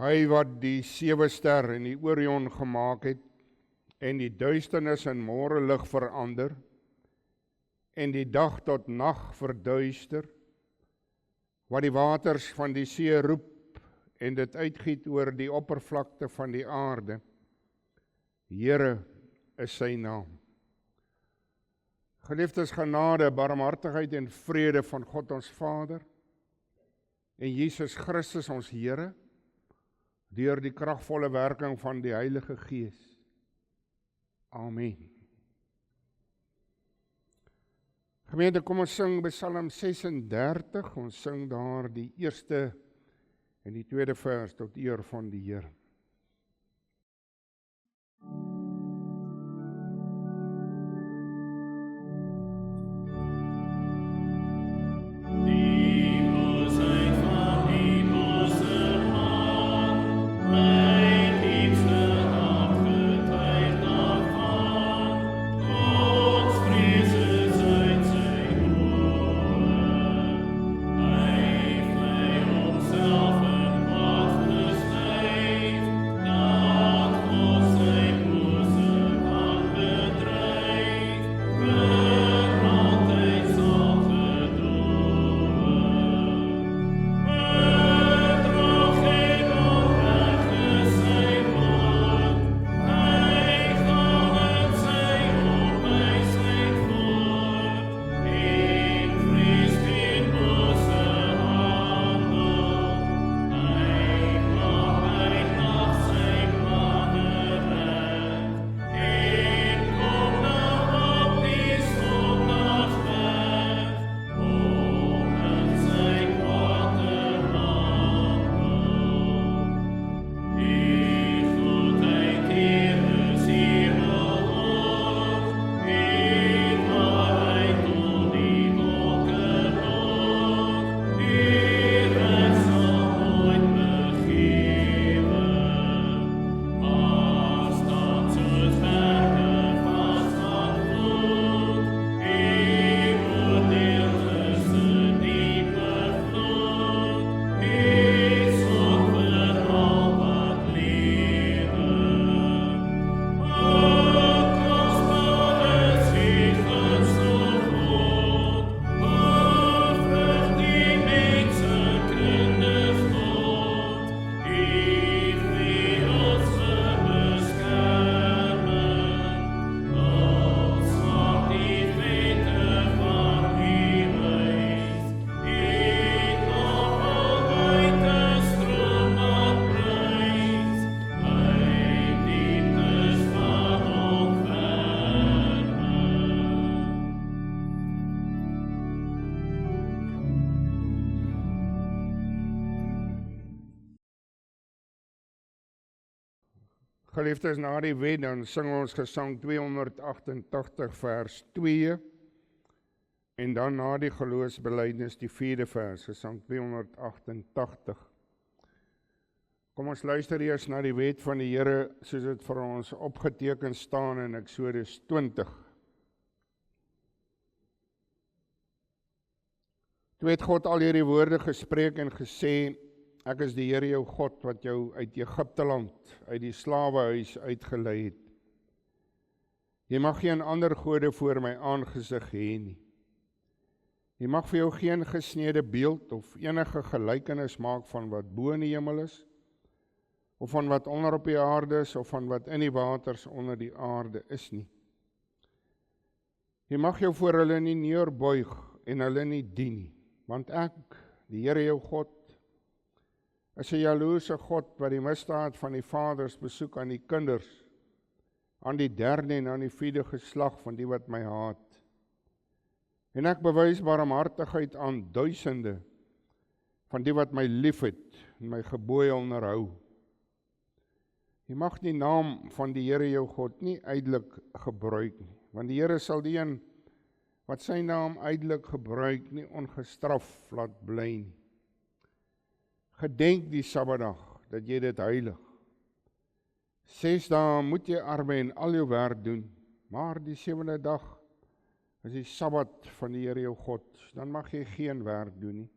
Hy wat die 7 ster en die Orion gemaak het, en die duisternis in môrelig verander, en die dag tot nag verduister, wat die waters van die see roep, en dit uitgiet oor die oppervlakte van die aarde. Here is sy naam. Geliefdes, genade, barmhartigheid en vrede van God ons Vader, en Jesus Christus ons Here, deur die kragvolle werking van die Heilige Gees. Amen. Gemeente, kom ons sing Psalm 36, ons sing daar die eerste en die tweede vers tot eer van die Here. Geliefdes, na die wet, dan sing ons gesang 288 vers 2, en dan na die geloofsbelijdenis die 4de vers, gesang 288. Kom ons luister eers na die wet van die Here, soos dit vir ons opgeteken staan in Eksodus 20. Toe het God al hierdie woorde gespreek en gesê, ek is die Here jou God, wat jou uit Egipte land, uit die slawehuis uitgelei het. Jy mag geen ander gode voor my aangesig hê nie. Jy mag vir jou geen gesnede beeld of enige gelykenis maak van wat bo in die hemel is, of van wat onder op die aarde is, of van wat in die waters onder die aarde is nie. Jy mag jou voor hulle nie neerbuig en hulle nie dien nie, want ek, die Here jou God, is 'n jaloerse God wat die misdaad van die vaders besoek aan die kinders, aan die 3de en aan die 4de geslag van die wat my haat. En ek bewys barmhartigheid aan duisende van die wat my liefhet en my gebooie onderhou. Jy mag die naam van die Here jou God nie ydelik gebruik nie, want die Here sal die een wat sy naam ydelik gebruik nie ongestraf laat bly nie. Gedenk die Sabbatdag, dat jy dit heilig. 6 dae moet jy arbei en al jou werk doen, maar die 7de dag is die Sabbat van die Here jou God, dan mag jy geen werk doen nie.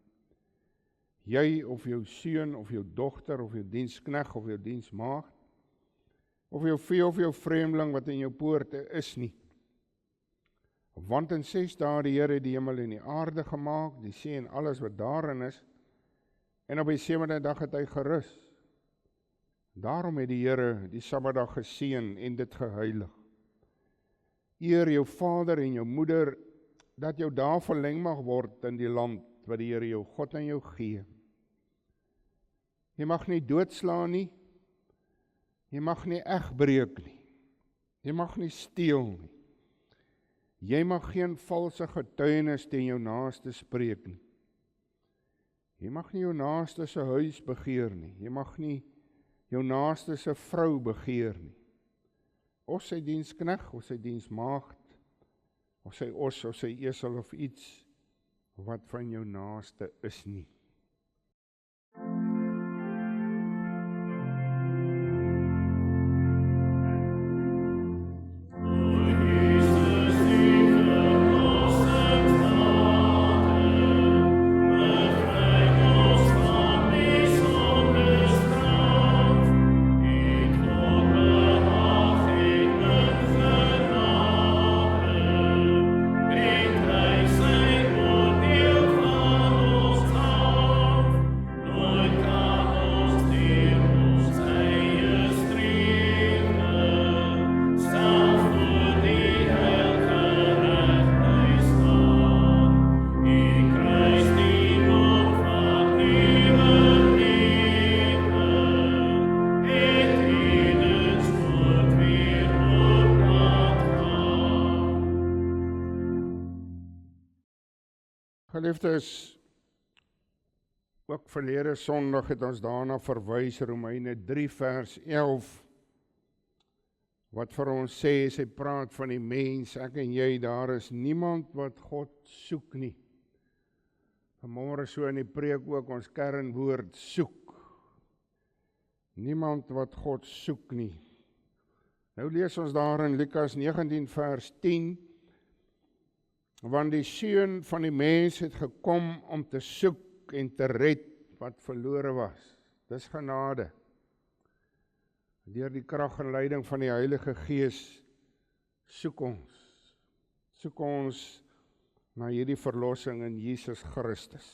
jy of jou seun of jou dogter of jou dienskneg of jou diensmaagd of jou vee of jou vreemdeling wat in jou poorte is nie. Want in 6 dae die Here die hemel en die aarde gemaak, die see en alles wat daarin is, en op die 7de dag het hy gerus. Daarom het die Here die Sabbatdag geseën en dit geheilig. Eer jou vader en jou moeder, dat jou dae verleng mag word in die land wat die Here jou God aan jou gee. Jy mag nie doodslaan nie, jy mag nie egbreek nie, jy mag nie steel nie, jy mag geen valse getuienis teen jou naaste spreek nie, jy mag nie jou naaste se huis begeer nie, jy mag nie jou naaste se vrou begeer nie, of sy dienskneg, of sy diensmaagd, of sy os, of sy esel, of iets wat van jou naaste is nie. Geliefdes, ook verlede Sondag het ons daarna verwys, Romeine 3 vers 11, wat vir ons sê, sy praat van die mens, ek en jy, daar is niemand wat God soek nie. Vanmôre so in die preek ook ons kernwoord soek. Niemand wat God soek nie. Nou lees ons daar in Lukas 19 vers 10, want die Seun van die mens het gekom om te soek en te red wat verlore was. Dis genade. Deur die krag en leiding van die Heilige Gees soek ons na hierdie verlossing in Jesus Christus.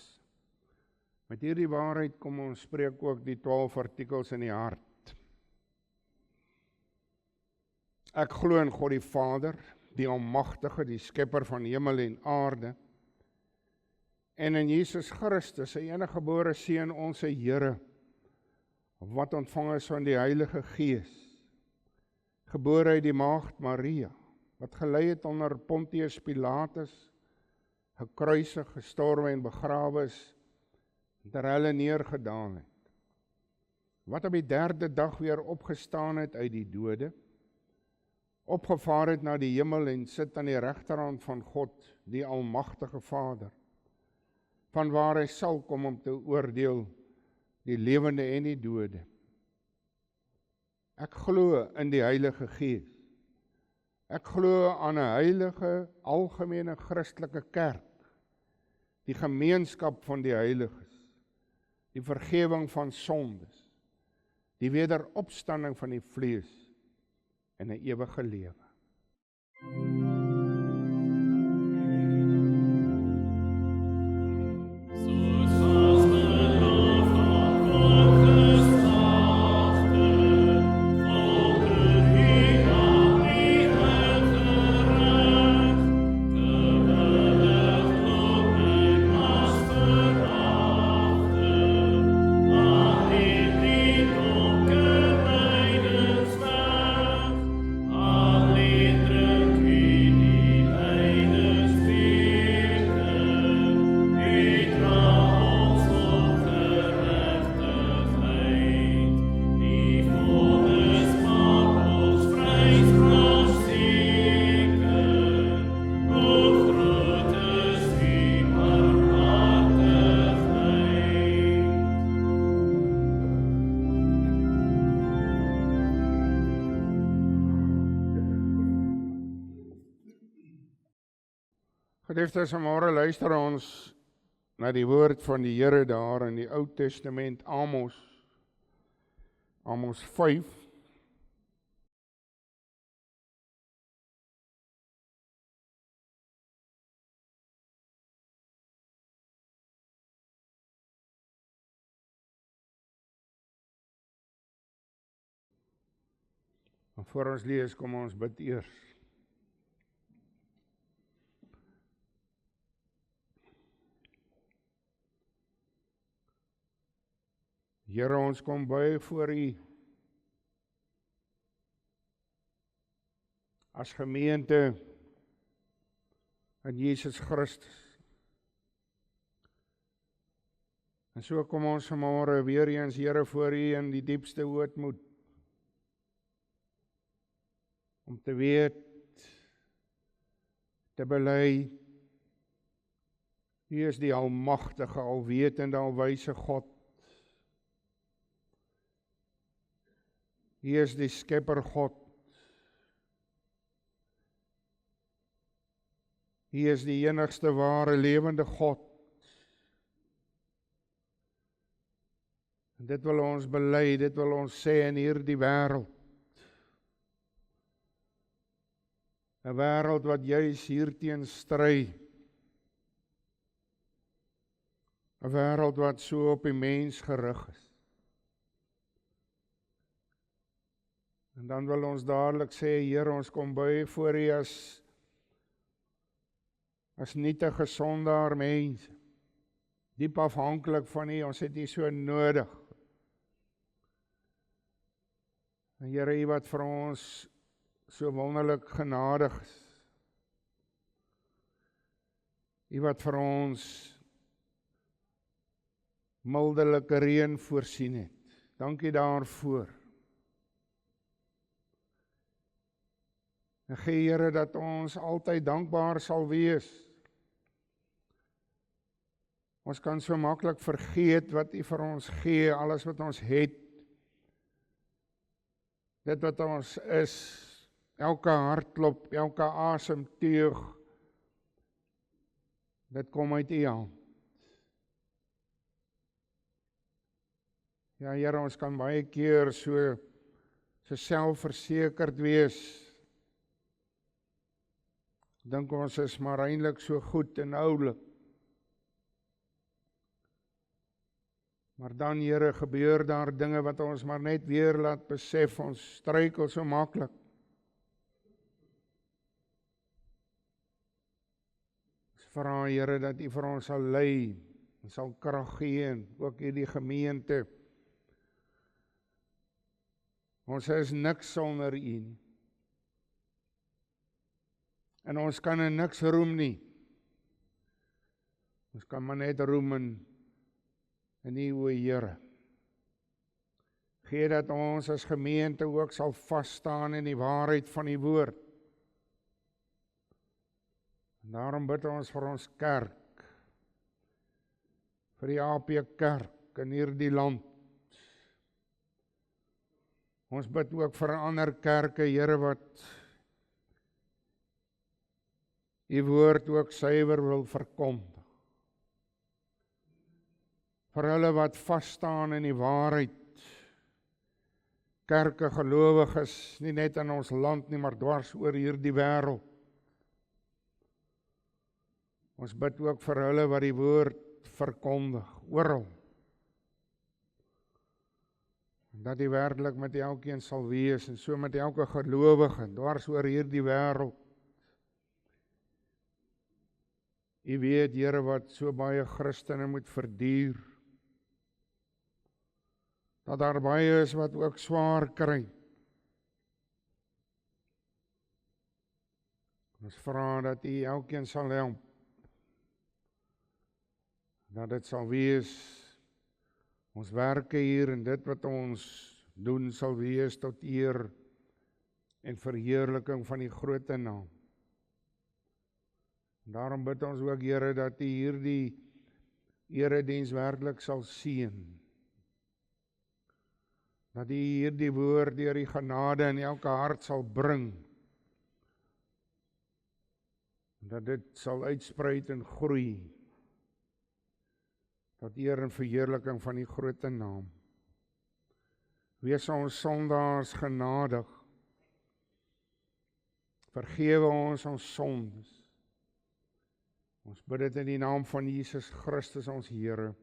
Met hierdie waarheid kom ons spreek ook die 12 artikels in die hart. Ek glo in God die Vader, die Almagtige, die Skepper van hemel en aarde, en in Jesus Christus, sy eniggebore Seun, ons Here, wat ontvang is van die Heilige Gees, gebore uit die maagd Maria, wat gelei het onder Pontius Pilatus, gekruisig, gestorwe en begrawe is, ter helle neergedaal het, wat op die 3de dag weer opgestaan het uit die dode, opgevaar het na die hemel en sit aan die regterhand van God, die Almagtige Vader, vanwaar hy sal kom om te oordeel die lewende en die dode. Ek glo in die Heilige Gees. Ek glo aan 'n heilige, algemene Christelike kerk, die gemeenskap van die heiliges, die vergewing van sondes, die wederopstanding van die vlees en 'n ewige lewe. Geliefdes, vanmôre luister ons na die woord van die Here daar in die Ou Testament, Amos 5. En voor ons lees, kom ons bid eers. Here, ons kom buig voor U as gemeente in Jesus Christus. En so kom ons vanmôre weer eens, Here, voor U in die diepste ootmoed, om te weet, te bely, U is die almagtige, alwetende, alwyse God. U is die skepper God. U is die enigste ware lewende God. En dit wil ons bely, dit wil ons sê in hierdie wêreld. 'n wêreld wat juis hierteen stry. 'n wêreld wat so op die mens gerig is. En dan wil ons dadelik sê, Here, ons kom buig voor U as nietige sondaar mense, diep afhanklik van U, ons het U so nodig. En Here, U wat vir ons so wonderlik genadig is. U wat vir ons mildelike reën voorsien het. Dankie daarvoor. En gee Here dat ons altyd dankbaar sal wees. Ons kan so maklik vergeet wat U vir ons gee, alles wat ons het. Dit wat ons is, elke hartklop, elke asemteug, dit kom uit U hand. Ja, Here, ons kan baie keer so selfversekerd wees. Dink ons is maar eintlik so goed en oulik. Maar dan, Here, gebeur daar dinge wat ons maar net weer laat besef, ons struikel so maklik. Ons vra, Here, dat U vir ons sal lei, en sal krag gee, en ook hierdie gemeente. Ons is niks sonder U nie. En ons kan in niks roem nie. Ons kan maar net roem in U, o Here. Gee dat ons as gemeente ook sal vas staan in die waarheid van die woord. En daarom bid ons vir ons kerk, vir die AP Kerk in hierdie land. Ons bid ook vir ander kerke, Here, wat U woord ook suiwer wil verkondig. Vir hulle wat vas staan in die waarheid. Kerke, gelowiges, nie net in ons land nie, maar dwars oor hierdie wêreld. Ons bid ook vir hulle wat die woord verkondig, oral. Dat U werklik met elkeen sal wees, en so met elke gelowige, dwars oor hierdie wêreld. U weet, Here, wat so baie Christene moet verduur. Dat daar baie is wat ook swaar kry. Ons vra dat U elkeen sal help. Dat dit sal wees, ons werke hier en dit wat ons doen sal wees tot eer en verheerliking van die groot naam. Daarom bid ons ook, Here, dat U hierdie erediens werklik sal seën. Dat U hierdie woord deur die genade in elke hart sal bring. Dat dit sal uitspruit en groei. tot eer en verheerliking van die groot naam. Wees ons sondaars genadig. Vergewe ons sondes. Ons bid dit in die naam van Jesus Christus ons Here.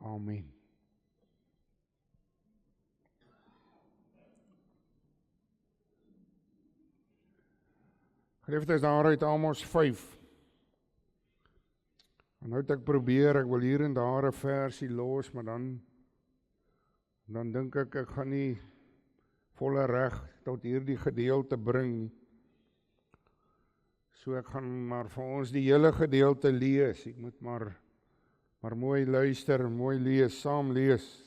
Amen. Geliefdes, daaruit Amos 5. En nou het ek probeer, ek wil hier en daar 'n versie los, maar dan dink ek gaan nie volle reg tot hierdie gedeelte bring nie. So ek gaan maar vir ons die hele gedeelte lees. Ek moet maar mooi luister, mooi lees, saam lees.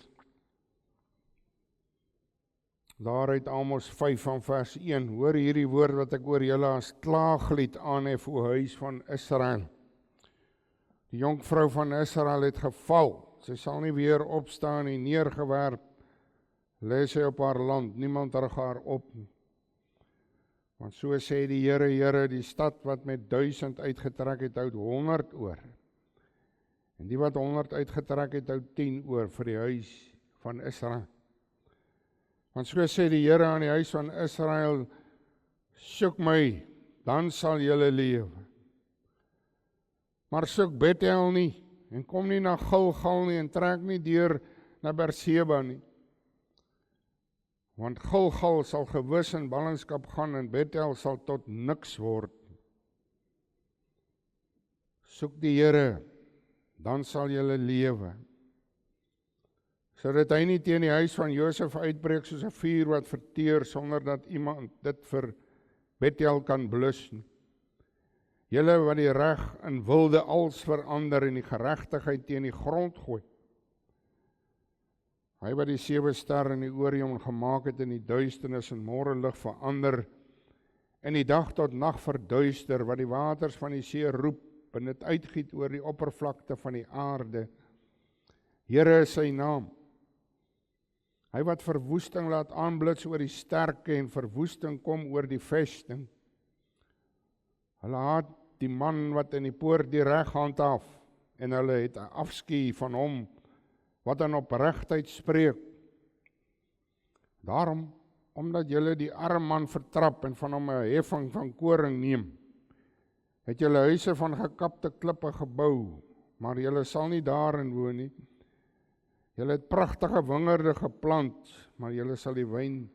Daaruit Amos 5 van vers 1. Hoor hierdie woord wat ek oor julle as klaaglied aanhef, o huis van Israel. Die jonkvrou van Israel het geval. Sy sal nie weer opstaan nie, neergewerp. Lê sy op haar land, niemand rig haar op nie. Want so sê die Here, Here, die stad wat met 1000 uitgetrek het, hou 100 oor. En die wat 100 uitgetrek het, hou 10 oor vir die huis van Israel. Want so sê die Here aan die huis van Israel, soek my, dan sal julle lewe. Maar soek Bethel nie, en kom nie na Gilgal nie, en trek nie deur na Berseba nie. Want Gilgal sal gewis in ballingskap gaan, en Bethel sal tot niks word. Soek die Here, dan sal julle lewe. Sodat hy nie teen die huis van Josef uitbreek soos 'n vuur wat verteer, sonder dat iemand dit vir Bethel kan blus nie. Julle wat die reg in wilde als verander en die geregtigheid teen die grond gooi. Hy wat die 7 sterre in die Orion gemaak het in die duisternis en môrelig verander, en die dag tot nag verduister, wat die waters van die see roep en dit uitgiet oor die oppervlakte van die aarde. Here is sy naam. Hy wat verwoesting laat aanblits oor die sterke en verwoesting kom oor die vesting. Hulle haat die man wat in die poort die reg handhaaf, en hulle het 'n afskuw van hom wat aan opregtheid spreek. Daarom, omdat julle die arme man vertrap en van hom 'n heffing van koring neem, het julle huise van gekapte klippe gebou, maar julle sal nie daarin woon nie. Julle het pragtige wingerde geplant, maar julle sal die wyn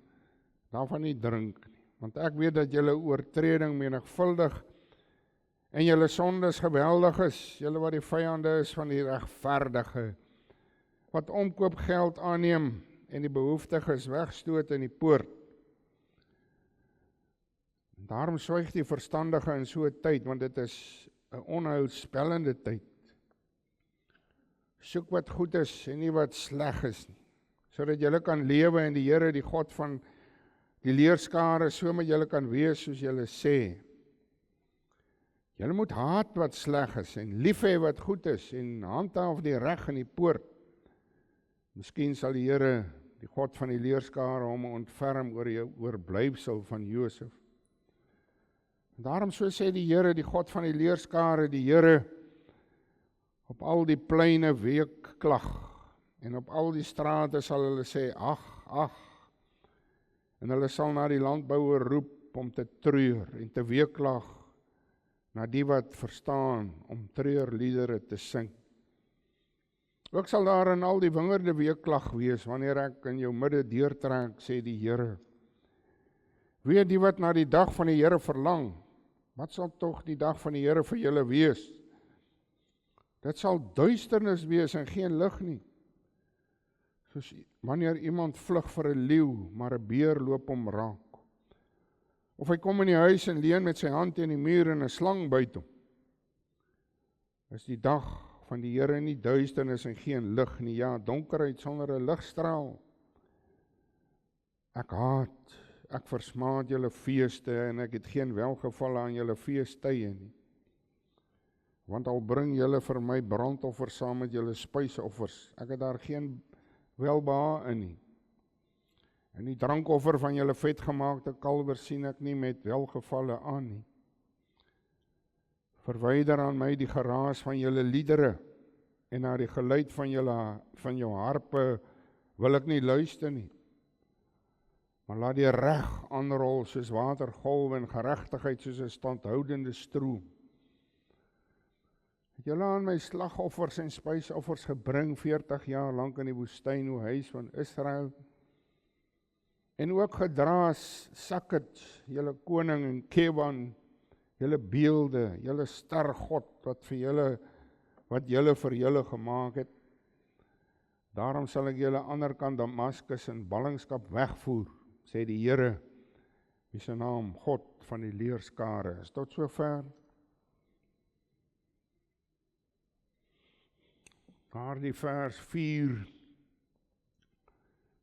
daarvan nie drink nie. Want ek weet dat julle oortreding menigvuldig en julle sondes geweldig is, julle wat die vyande is van die regverdige, wat omkoopgeld aanneem en die behoeftiges wegstoot in die poort. Daarom swyg die verstandige in so 'n tyd, want dit is 'n onheilspellende tyd. Soek wat goed is en nie wat sleg is nie, sodat julle kan lewe en die Here, die God van die leerskare, so met julle kan wees soos julle sê. Julle moet haat wat sleg is en lief hê wat goed is en handhaaf die reg in die poort. Miskien sal die Here, die God van die leerskare, hom ontferm oor die oorblyfsel van Josef. Daarom so sê die Here, die God van die leerskare, die Here, op al die pleine weekklag, en op al die strate sal hulle sê, ag, en hulle sal na die landbouer roep om te treur en te weeklag, na die wat verstaan om treurliedere te sing. Ook sal daar in al die wingerde weeklag wees, wanneer ek in jou midde deurtrek, sê die Here. Wie die wat na die dag van die Here verlang, wat sal tog die dag van die Here vir julle wees? Dit sal duisternis wees en geen lig nie. Soos wanneer iemand vlug vir 'n leeu, maar 'n beer loop hom raak. Of hy kom in die huis en leun met sy hand teen die muur en 'n slang byt hom. Is die dag van die Here nie duisternis en geen lig nie, ja, donkerheid sonder 'n ligstraal. Ek versmaad julle feeste en ek het geen welgeval aan julle feestydde nie. Want al bring julle vir my brandoffers saam met julle spysoffers, ek het daar geen welbehae in nie. En die drankoffer van julle vetgemaakte kalwers sien ek nie met welgevalle aan nie. Verwyder aan my die geraas van julle liedere en na die geluid van jou harpe wil ek nie luister nie. Maar laat die reg aanrol soos watergolwe en geregtigheid soos 'n standhoudende stroom. Het julle aan my slagoffers en spysoffers gebring 40 jaar lank in die woestyn, o huis van Israel? En ook gedra Sakket, julle koning, en Kewan, julle beelde, julle stergod wat julle vir julle gemaak het. Daarom sal ek julle ander kant Damaskus in ballingskap wegvoer, sê die Here, wie se naam God van die leerskare is. Tot sover. Daardie vers 4,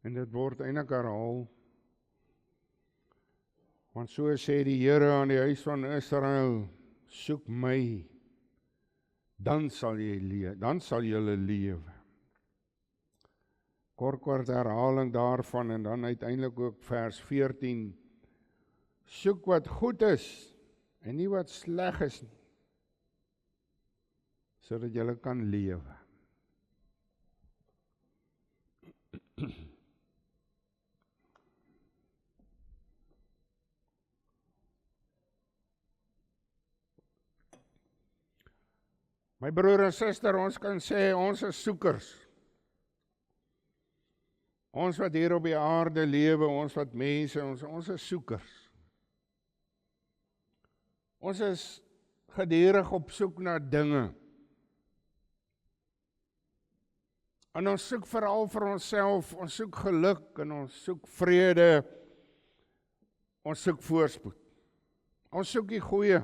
en dit word eintlik herhaal, want so sê die Here aan die huis van Israel, soek my, dan sal julle lewe. Kort herhaling daarvan, en dan uiteindelik ook vers 14, soek wat goed is, en nie wat sleg is nie, sodat julle kan lewe. My broer en suster, ons kan sê, ons is soekers. Ons wat hier op die aarde lewe, ons wat mense, ons is soekers. Ons is gedurig op soek na dinge. En ons soek veral vir onsself, ons soek geluk, en ons soek vrede, ons soek voorspoed. Ons soek die goeie.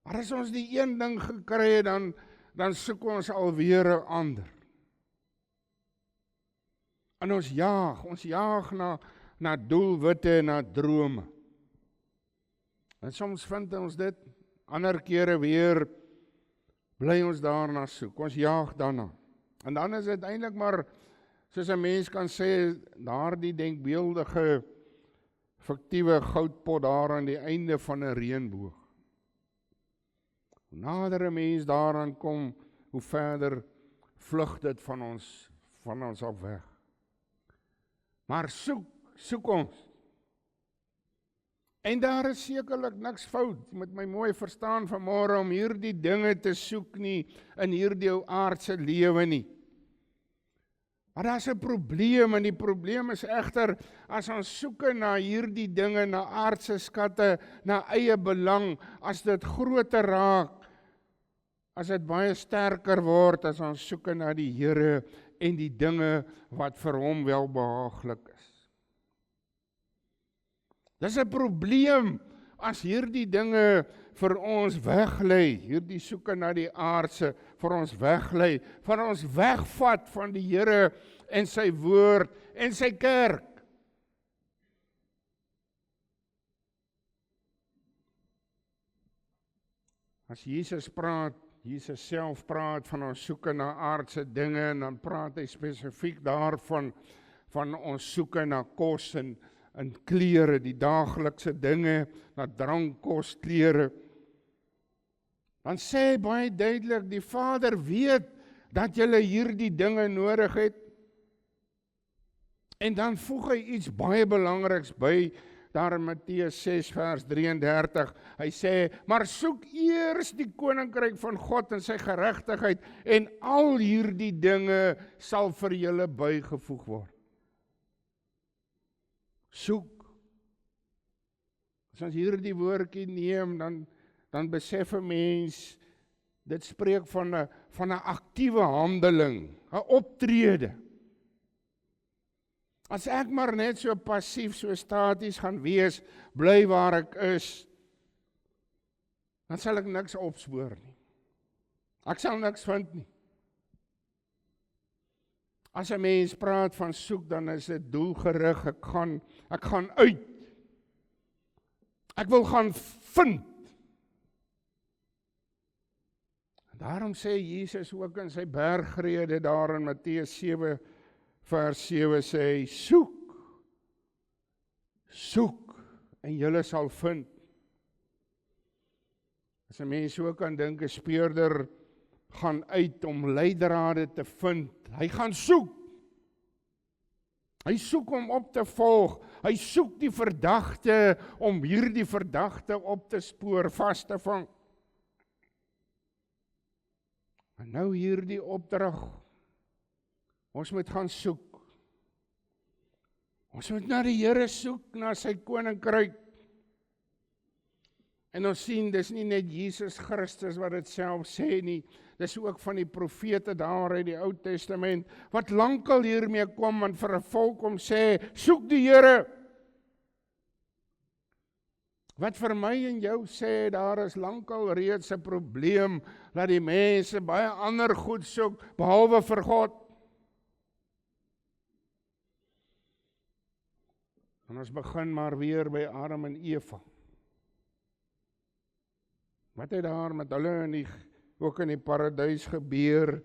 Maar as ons die een ding gekry het, dan soek ons alweer 'n ander. En ons jaag na doelwitte en na drome. En soms vind ons dit, ander kere weer bly ons daarna soek, ons jaag daarna. En dan is dit eintlik maar, soos 'n mens kan sê, daardie denkbeeldige, fiktiewe goudpot daar aan die einde van 'n reënboog. Hoe nader 'n mens daaraan kom, hoe verder vlug dit van ons af weg. Maar soek ons. En daar is sekerlik niks fout met my mooi verstaan vanmôre om hierdie dinge te soek nie in hierdie ou aardse lewe nie. Maar daar's 'n probleem, en die probleem is egter, as ons soek na hierdie dinge, na aardse skatte, na eie belang, as dit groter raak, as dit baie sterker word, as ons soek na die Here en die dinge wat vir hom welbehaaglik is. Dis 'n probleem as hierdie dinge vir ons weglei, hierdie soeke na die aardse vir ons weglei, vir ons wegvat van die Here en sy woord en sy kerk. As Jesus self praat van ons soeke na aardse dinge, en dan praat hy spesifiek daarvan van ons soeke na kos en klere, die daaglikse dinge, na drank, kos, klere. Dan sê hy baie duidelik, die Vader weet dat julle hierdie dinge nodig het. En dan voeg hy iets baie belangriks by, daar in Matteus 6 vers 33, hy sê, maar soek eers die koninkryk van God en sy geregtigheid, en al hierdie dinge sal vir julle bygevoeg word. Soek. As ons hierdie woordjie neem, dan besef 'n mens, dit spreek van 'n aktiewe handeling, 'n optrede. As ek maar net so passief, so staties gaan wees, bly waar ek is, dan sal ek niks opspoor nie. Ek sal niks vind nie. As 'n mens praat van soek, dan is dit doelgerig, ek gaan uit. Ek wil gaan vind. Daarom sê Jesus ook in sy bergrede daar in Matteus 7 vers 7 sê hy, soek, en julle sal vind. As 'n mens so kan dink, 'n speurder gaan uit om leidrade te vind. Hy gaan soek. Hy soek om op te volg. Hy soek die verdagte om hierdie verdagte op te spoor, vas te vang. En nou hierdie opdrag. Ons moet gaan soek. Ons moet na die Here soek, na sy koninkryk. En ons sien, dis nie net Jesus Christus wat dit self sê nie, dis ook van die profete daar uit die Ou Testament, wat lankal hiermee kom en vir 'n volk om sê, soek die Here. Wat vir my en jou sê, daar is lankal reeds 'n probleem, dat die mense baie ander goed soek, behalwe vir God. En ons begin maar weer by Adam en Eva. Wat het daar met hulle ook in die paradys gebeur?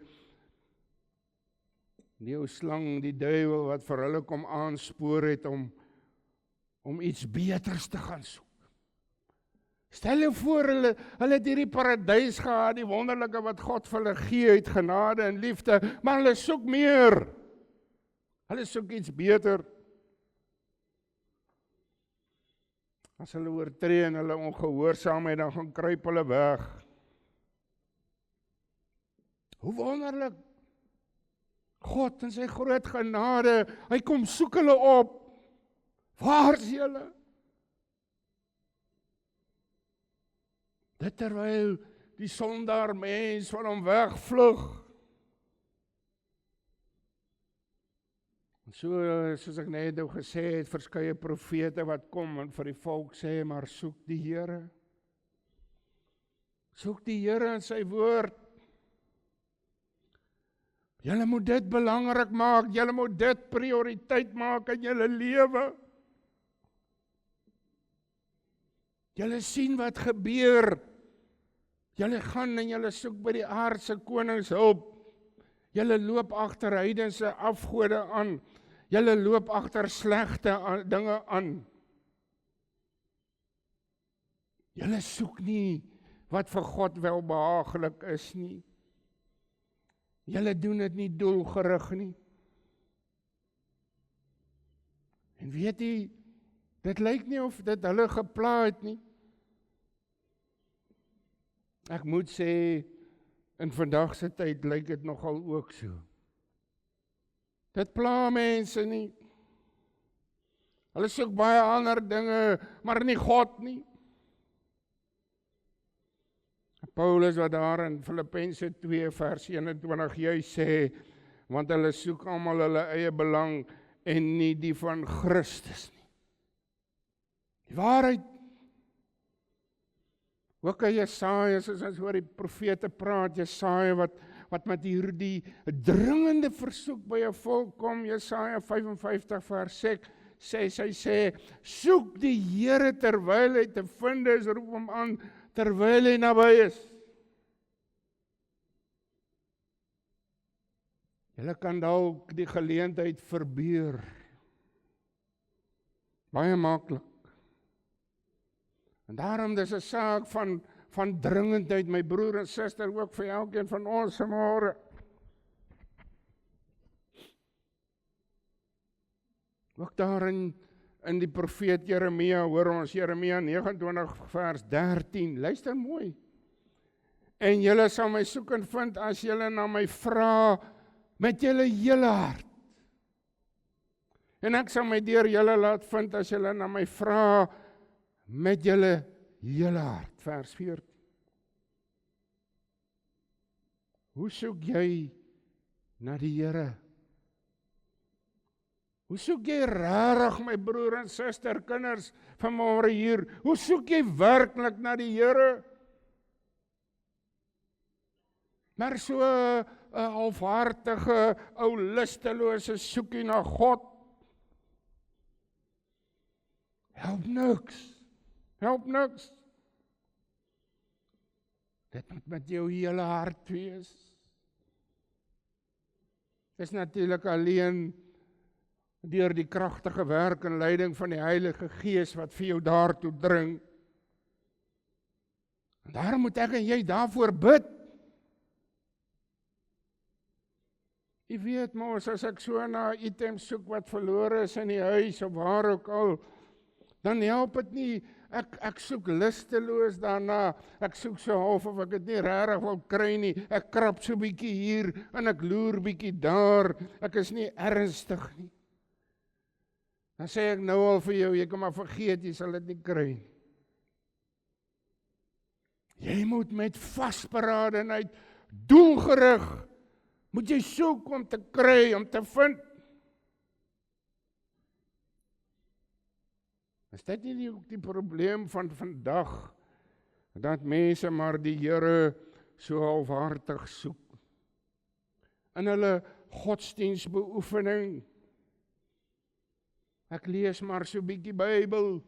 Die ou slang, die duiwel wat vir hulle kom aanspoor het om iets beters te gaan soek. Stel jou voor, hulle het hierdie paradys gehad, die wonderlike wat God vir hulle gee uit genade en liefde, maar hulle soek meer. Hulle soek iets beter. As hulle oortree en hulle ongehoorsaamheid, dan gaan kruip hulle weg. Hoe wonderlik. God in sy groot genade, hy kom soek hulle op. Waar is julle? Dit terwyl die sondaar mens van hom wegvlug. Soos ek net nou gesê het, verskeie profete wat kom en vir die volk sê, maar soek die Here. Soek die Here in sy woord. Julle moet dit belangrik maak, julle moet dit prioriteit maak in julle lewe. Julle sien wat gebeur. Julle gaan en julle soek by die aardse konings hulp. Julle loop agter heidense afgode aan. Julle loop agter slegte dinge aan. Julle soek nie wat vir God welbehaaglik is nie. Julle doen dit nie doelgerig nie. En weet jy, dit lyk nie of dit hulle gepla het nie. Ek moet sê, in vandag se tyd lyk dit nogal ook so. Dit pla mense nie. Hulle soek baie ander dinge, maar nie God nie. Paulus wat daar in Filippense 2 vers 21 juist sê, want hulle soek almal hulle eie belang en nie die van Christus nie. Die waarheid. Ook in Jesaja, soos ons oor die profete praat, Jesaja wat met hierdie dringende versoek by 'n volk kom, Jesaja 55 vers 6, sy sê, soek die Here terwyl hy te vind is, roep hom aan, terwyl hy naby is. Julle kan dalk die geleentheid verbeur. Baie maklik. En daarom dis 'n saak van dringendheid, my broer en suster, ook vir elkeen van ons vanmôre. Ook daarin in die profeet Jeremia, hoor ons Jeremia 29 vers 13, luister mooi. En julle sal my soek en vind as julle na my vra met julle hele hart. En ek sal my deur julle laat vind as julle na my vra met julle hele hart. Vers 14. Hoe soek jy na die Here? Hoe soek jy regtig, my broer en suster, kinders vanmôre hier? Hoe soek jy werklik na die Here? Maar so 'n halfhartige, ou lustelose soekie na God. Help niks. Help niks. Dit moet met jou hele hart wees. Dit is natuurlik alleen deur die kragtige werk en leiding van die Heilige Gees wat vir jou daartoe dring. En daarom moet ek en jy daarvoor bid. Jy weet mos, as ek so na items soek wat verlore is in die huis of waar ook al, dan help dit nie. Ek soek lusteloos daarna. Ek soek so half of ek dit nie regtig wil kry nie. Ek krap so bietjie hier en ek loer bietjie daar. Ek is nie ernstig nie. Dan sê ek nou al vir jou, jy kan maar vergeet, jy sal dit nie kry nie. Jy moet met vasberadenheid, doelgerig, moet jy soek om te kry, om te vind. Is dit nie ook die probleem van vandag, dat mense maar die Here so halfhartig soek? In hulle godsdienstbeoefening. Ek lees maar so bietjie Bybel.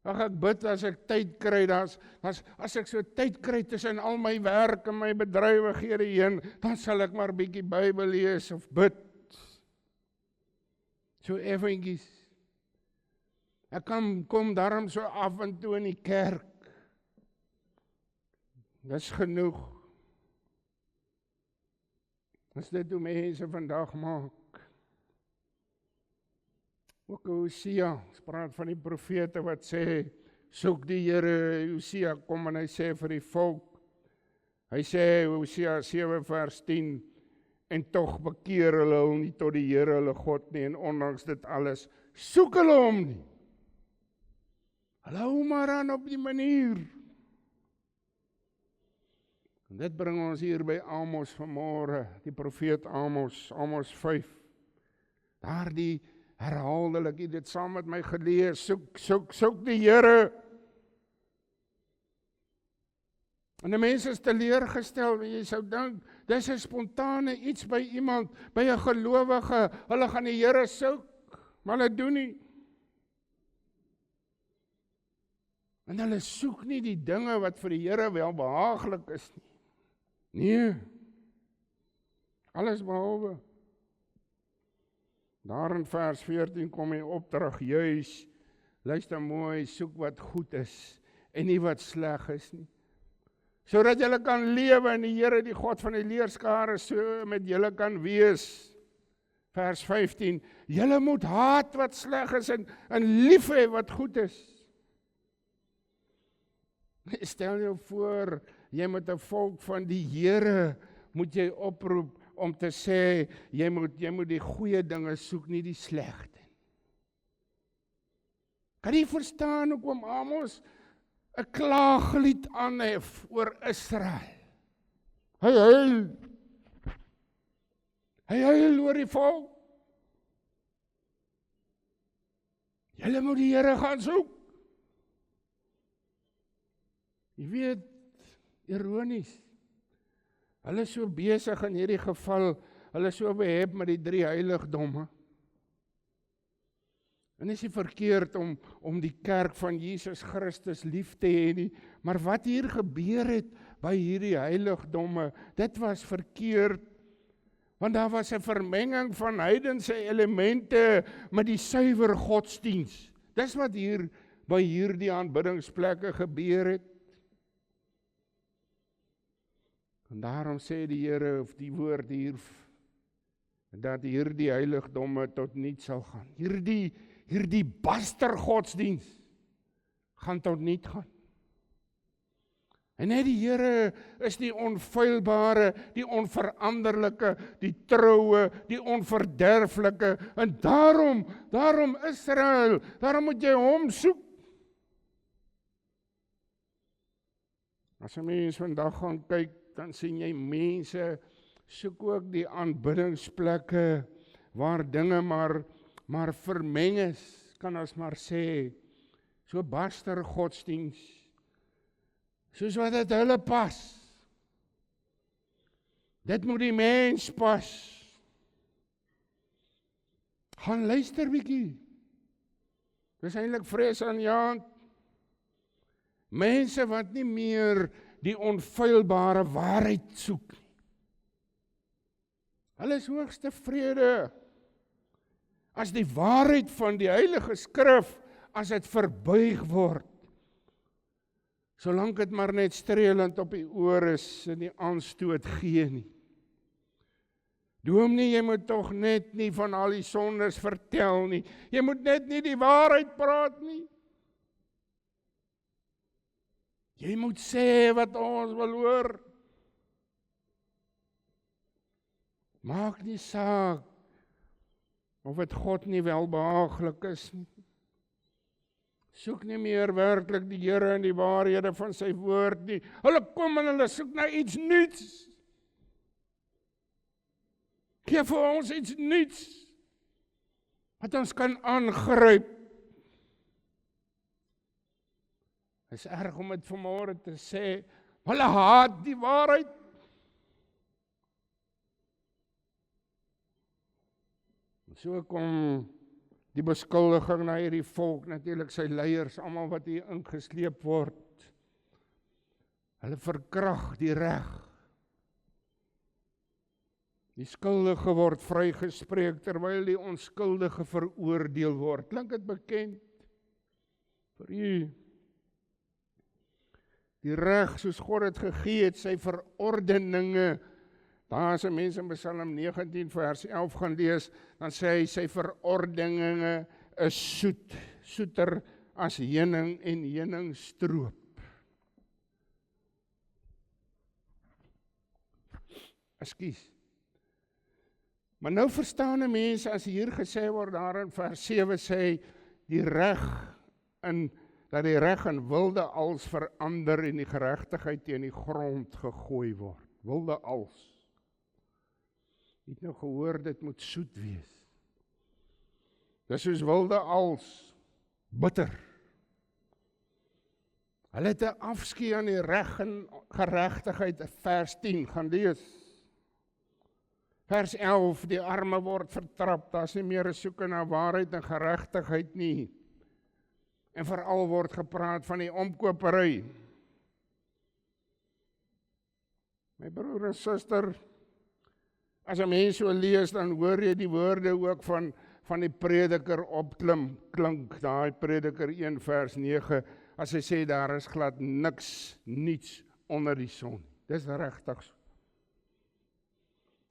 Ek bid as ek tyd kry, as ek so tyd kry tussen al my werk en my bedrywighede heen, dan sal ek maar bietjie Bybel lees of bid. So effentjies. Ek kom daarom so af en toe in die kerk. Dis genoeg. Dis dit hoe mense vandag maak. Ook Hosea, ons praat van die profete wat sê, soek die Here. Hosea kom en hy sê vir die volk, hy sê Hosea 7 vers 10, en tog bekeer hulle hom nie tot die Here hulle God nie, en ondanks dit alles, soek hulle hom nie. Hulle hou maar aan op die manier. En dit bring ons hier by Amos vanmôre, die profeet Amos 5. Daar die herhaaldelik, jy dit saam met my gelees, soek die Here. En die mense is teleurgestel, jy sou dink, dis 'n spontane iets by iemand, by 'n gelowige, hulle gaan die Here soek, maar hulle doen nie. En hulle soek nie die dinge wat vir die Here wel behaaglik is nie. Nee, alles behalwe. Daar in vers 14 kom die opdrag juis, luister mooi, soek wat goed is en nie wat sleg is nie. Sodat julle kan lewe en die Here, die God van die leerskare, so met julle kan wees. Vers 15, julle moet haat wat sleg is en lief hê wat goed is. Stel jou voor, jy moet 'n volk van die Here, moet jy oproep om te sê, jy moet die goeie dinge soek, nie die slegte. Kan jy verstaan hoekom Amos 'n klaaglied aanhef oor Israel? Hy huil oor die volk. Julle moet die Here gaan soek. Jy weet, ironies, hulle is so besig in hierdie geval, hulle is so behep met die 3 heiligdomme. En is nie verkeerd om die kerk van Jesus Christus lief te hê nie, maar wat hier gebeur het by hierdie heiligdomme, dit was verkeerd, want daar was 'n vermenging van heidense elemente met die suiwer godsdiens. Dis wat hier by hierdie aanbiddingsplekke gebeur het. En daarom sê die Here, of die woord hier, dat hierdie heiligdomme tot niet sal gaan. Hierdie baster godsdiens gaan tot niet gaan. En net die Here is die onfeilbare, die onveranderlike, die troue, die onverderflike. En daarom Israel, daarom moet jy hom soek. As 'n mens vandag gaan kyk, dan sien jy mense soek ook die aanbiddingsplekke waar dinge maar vermeng is, kan ons maar sê, so baster godsdiens, soos wat dit hulle pas. Dit moet die mens pas. Gaan luister bietjie. Dis eintlik vreesaanjaend. Mense wat nie meer die onfeilbare waarheid soek nie. Hulle is hoogs tevrede as die waarheid van die Heilige Skrif, as dit verbuig word. Solank dit maar net streelend op die oor is en die aanstoot gee nie. Dominee, jy moet tog net nie van al die sondes vertel nie. Jy moet net nie die waarheid praat nie. Jy moet sê wat ons wil hoor. Maak nie saak of dit God nie welbehaaglik is nie. Soek nie meer werklik die Here en die waarhede van sy woord nie. Hulle kom en hulle soek na iets nuuts. Gee vir ons iets nuuts wat ons kan aangryp. Het is erg om dit vanmôre te sê, hulle haat die waarheid. So kom die beskuldiging na hierdie volk, natuurlik sy leiers, almal wat hier ingesleep word. Hulle verkrag die reg. Die skuldige word vrygespreek terwyl die onskuldige veroordeel word. Klink dit bekend vir u? Die reg soos God het gegee het, sy verordeninge. Daar as 'n mens in Psalm 19 vers 11 gaan lees, dan sê hy sy verordeninge is soet, soeter as heuning en heuningstroop. Ekskuus. Maar nou verstaan 'n mens as hier gesê word daar in vers 7 sê die reg dat die reg in wilde als verander en die geregtigheid teen die grond gegooi word. Wilde als. Jy het nou gehoor, dit moet soet wees. Dis soos wilde als, bitter. Hulle het 'n afskeid aan die reg en geregtigheid, vers 10, gaan lees. Vers 11, die arme word vertrap, daar is nie meer 'n soeke na waarheid en geregtigheid nie. En veral word gepraat van die omkopery. My broer en suster, as 'n mens so lees, dan hoor jy die woorde ook van die prediker klink, daai prediker 1 vers 9, as hy sê daar is glad niets onder die son. Dis regtig so.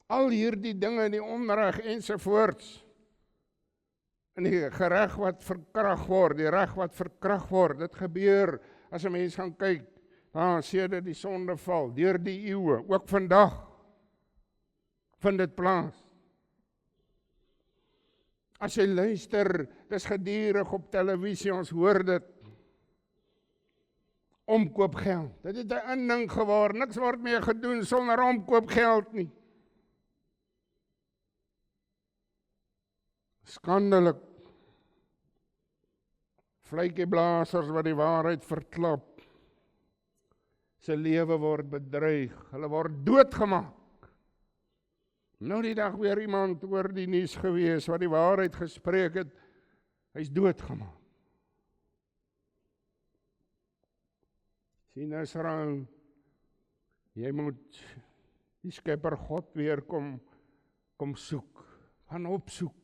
Al hierdie dinge, die onreg ensovoorts, en die gereg wat verkrag word, die reg wat verkrag word, dit gebeur, as 'n mens gaan kyk, sedert die sondeval, deur die eeue, ook vandag, vind dit plaas. As jy luister, dis gedurig op televisie, ons hoor dit, omkoopgeld, dit het 'n inding geword, niks word meer gedoen sonder omkoopgeld nie. Skandelik. Vletjieblassers wat die waarheid verklap. Sy lewe word bedreig, hulle word doodgemaak. Nou die dag weer iemand oor die nuus gewees wat die waarheid gespreek het, hy's doodgemaak. Sien Israel, jy moet die Skepper God weer kom soek, gaan opsoek.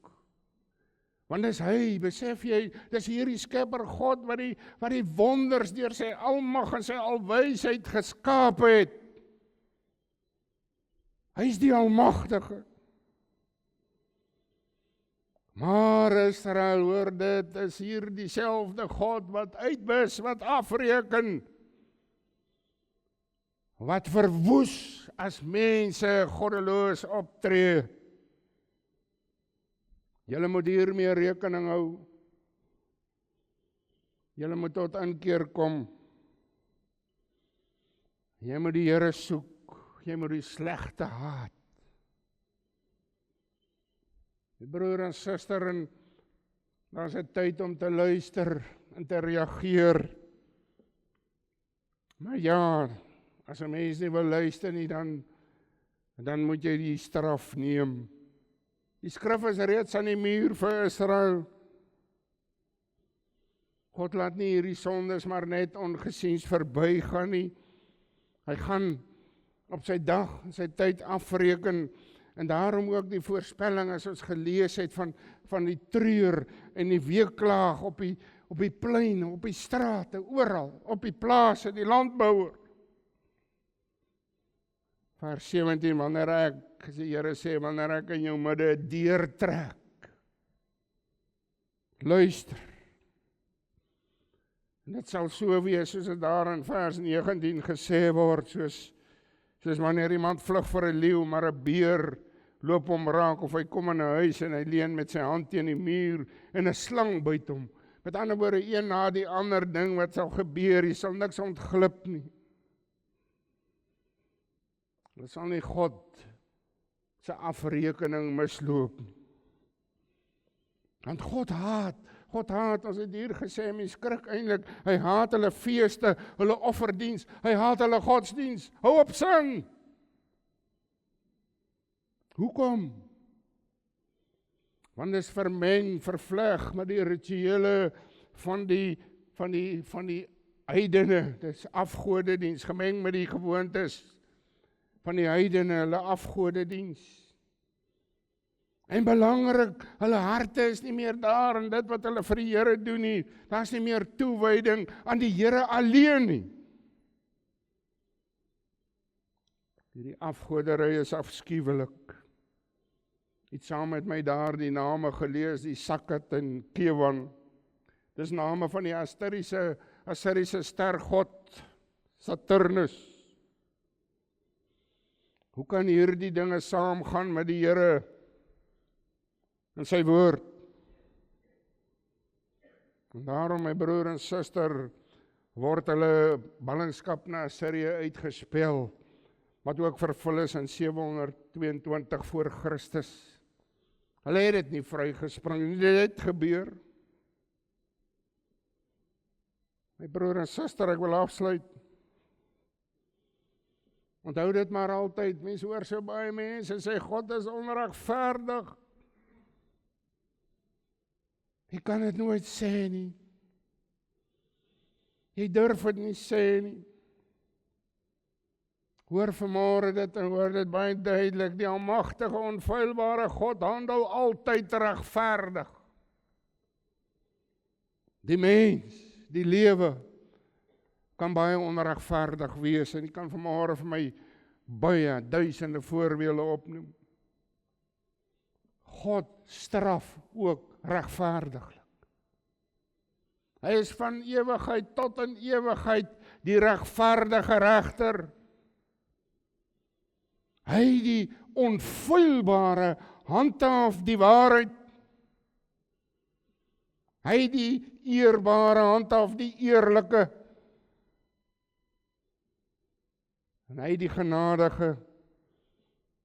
Want dis hy, besef jy, dis hierdie Skepper God wat die wonders deur sy almag en sy alwysheid geskaap het. Hy is die almagtige. Maar Israel, hoor dit, is hier dieselfde God wat uitwis, wat afreken, wat verwoes as mense goddeloos optree. Julle moet hiermee rekening hou. Julle moet tot inkeer kom. Jy moet die Here soek. Jy moet die slegte haat. Die broer en suster, en daar is 'n tyd om te luister en te reageer. Maar ja, as 'n mens nie wil luister nie, dan moet jy die straf neem. Die skrif is reeds aan die muur vir Israel. God laat nie hierdie sondes maar net ongesiens verbygaan nie. Hy gaan op sy dag, sy tyd afreken, en daarom ook die voorspelling as ons gelees het van die treur en die weeklaag op die pleine, op die strate, oral, op die plase, die landbouer. Vers 17, wanneer ek gesê, Here sê, wanneer ek in jou midde deurtrek, luister. En dit sal so wees, soos dit daar in vers 19 gesê word, soos wanneer iemand vlug vir 'n leeu, maar 'n beer loop hom raak, of hy kom in 'n huis en hy leun met sy hand teen die muur en 'n slang byt hom. Met ander woorde, een na die ander ding wat sal gebeur, jy sal niks ontglip nie. Dit sal nie God se afrekening misloop nie. Want God haat, ons het hier gesê, mens skrik eintlik, hy haat hulle feeste, hulle offerdiens, hy haat hulle godsdiens. Hou op sing! Hoekom? Want dit is vermeng, vervleg met die rituele van die heidene, dit is afgodediens, gemeng met die gewoontes van die heidene, hulle afgodediens. En belangrik, hulle harte is nie meer daar in dit wat hulle vir die Here doen nie. Daar is nie meer toewyding aan die Here alleen nie. Hierdie afgoderry is afskuwelik. Ek het saam met my daar die name gelees, die Sakkat en Kewan. Dis name van die Assiriese stergod, Saturnus. Hoe kan hierdie dinge saamgaan met die Here en sy woord? En daarom, my broer en suster, word hulle ballingskap na Assirië uitgespel, wat ook vervul is in 722 voor Christus. Hulle het dit nie vrygespring nie, dit het gebeur. My broer en suster, ek wil afsluit. Onthou dit maar altyd, mense hoor so baie mense sê, God is onregverdig. Jy kan dit nooit sê nie. Jy durf dit nie sê nie. Hoor vanmôre dit en hoor dit baie duidelik, die almagtige, onfeilbare God handel altyd regverdig. Die mens, die lewe, kan baie onregverdig wees, en ek kan vanmôre vir my baie duisende voorbeelde opnoem. God straf ook regverdiglik. Hy is van ewigheid tot in ewigheid die regverdige regter. Hy die onfeilbare handhaaf die waarheid. Hy die eerbare handhaaf die eerlike. En hy die genadige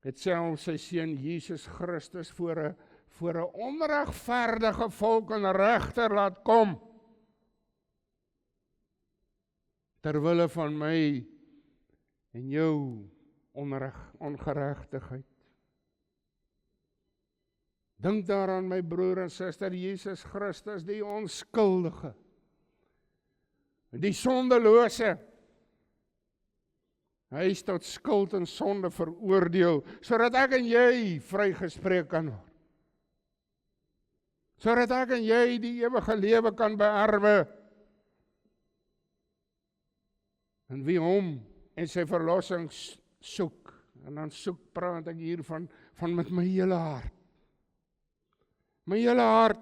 het self sy seun Jesus Christus voor 'n onregverdige volk en regter laat kom. Terwille van my en jou ongeregtigheid. Dink daaraan, my broer en suster, Jesus Christus, die onskuldige, die sondelose. Hy is tot skuld en sonde veroordeel, sodat ek en jy vrygespreek kan word. Sodat ek en jy die ewige lewe kan beerwe. En wie hom en sy verlossing soek, en dan praat ek hier van met my hele hart. My hele hart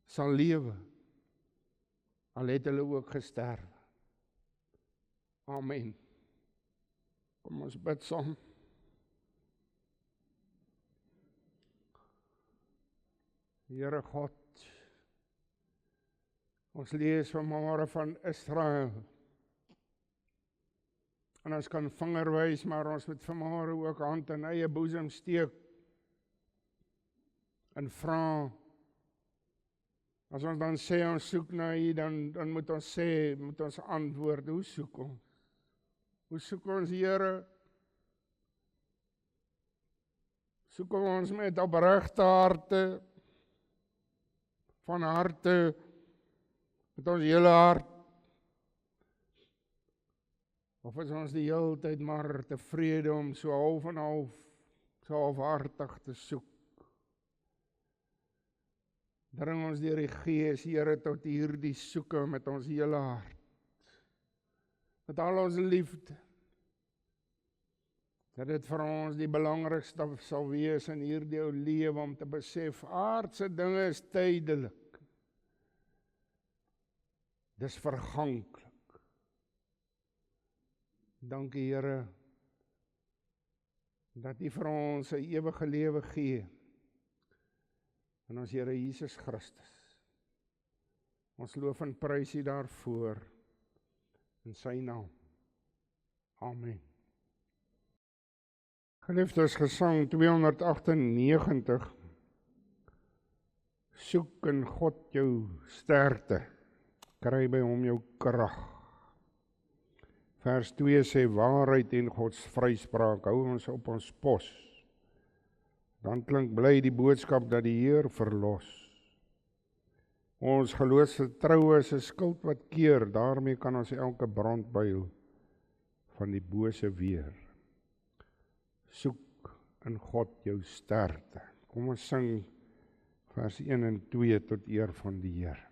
sal lewe, al het hulle ook gesterf. Amen. Kom ons bid saam. Here God, ons lees vanmôre van Israel. En ons kan vinger wys, maar ons moet vanmôre ook hand in eie boesem steek en vra. As ons dan sê ons soek na U, dan moet ons sê, moet ons antwoord, hoe soek ons? Hoe soek ons, Here? Soek ons met opregte harte, van harte, met ons hele hart? Of is ons die hele tyd maar tevrede om so half en half, so halfhartig te soek? Dring ons deur die Gees, Here, tot hierdie soeke met ons hele hart. Met al ons liefde. dat dit vir ons die belangrikste sal wees in hierdie ou lewe om te besef, aardse dinge is tydelik. Dis verganklik. Dankie Here, dat U vir ons 'n ewige lewe gee, in ons Here Jesus Christus. Ons loof en prys U daarvoor, in sy naam. Amen. Geliefdes, gesang 298, soek in God jou sterkte, kry by hom jou krag. Vers 2 sê, waarheid en Gods vryspraak, hou ons op ons pos. Dan klink bly die boodskap dat die Heer verlos. Ons geloofsvertroue is 'n skild wat keer, daarmee kan ons elke brand byl van die bose weer. Soek in God jou sterkte. Kom ons sing vers 1 en 2 tot eer van die Heer.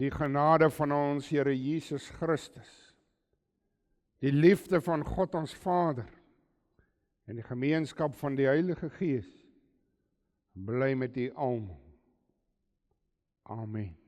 Die genade van ons Here Jesus Christus, die liefde van God ons Vader en die gemeenskap van die Heilige Gees bly met u almal. Amen.